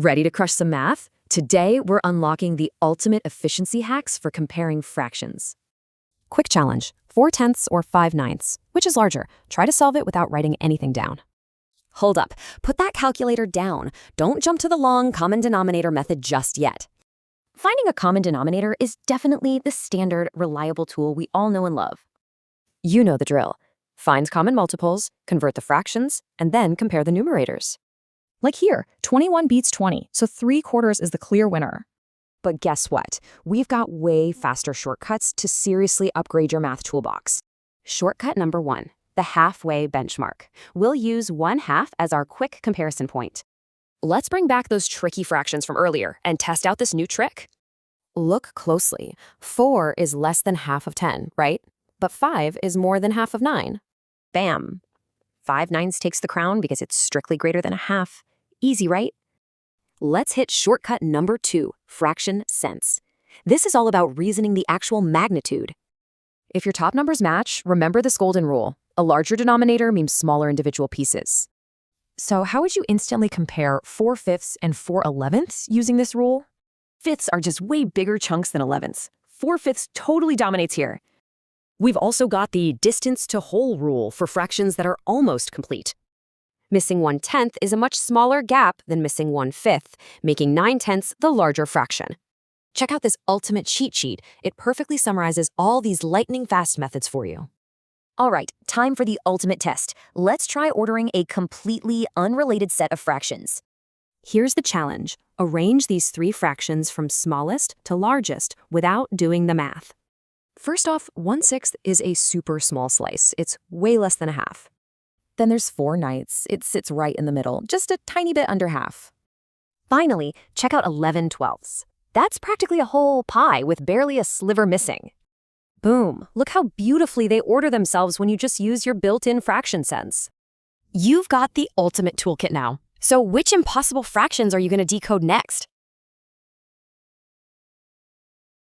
Ready to crush some math? Today, we're unlocking the ultimate efficiency hacks for comparing fractions. Quick challenge, 4/10 or 5/9. Which is larger? Try to solve it without writing anything down. Hold up, put that calculator down. Don't jump to the long common denominator method just yet. Finding a common denominator is definitely the standard, reliable tool we all know and love. You know the drill. Find common multiples, convert the fractions, and then compare the numerators. Like here, 21 beats 20, so 3/4 is the clear winner. But guess what? We've got way faster shortcuts to seriously upgrade your math toolbox. Shortcut number 1, the halfway benchmark. We'll use 1/2 as our quick comparison point. Let's bring back those tricky fractions from earlier and test out this new trick. Look closely. 4 is less than half of 10, right? But 5 is more than half of 9. Bam! 5/9 takes the crown because it's strictly greater than a half. Easy, right? Let's hit shortcut number 2, fraction sense. This is all about reasoning the actual magnitude. If your top numbers match, remember this golden rule. A larger denominator means smaller individual pieces. So how would you instantly compare 4/5 and 4/11 using this rule? Fifths are just way bigger chunks than 11ths. 4/5 totally dominates here. We've also got the distance to whole rule for fractions that are almost complete. Missing 1/10 is a much smaller gap than missing 1/5, making 9/10 the larger fraction. Check out this ultimate cheat sheet. It perfectly summarizes all these lightning-fast methods for you. All right, time for the ultimate test. Let's try ordering a completely unrelated set of fractions. Here's the challenge. Arrange these 3 fractions from smallest to largest without doing the math. First off, 1/6 is a super small slice. It's way less than a half. Then there's 4/9. It sits right in the middle, just a tiny bit under half. Finally, check out 11/12. That's practically a whole pie with barely a sliver missing. Boom, look how beautifully they order themselves when you just use your built-in fraction sense. You've got the ultimate toolkit now. So which impossible fractions are you going to decode next?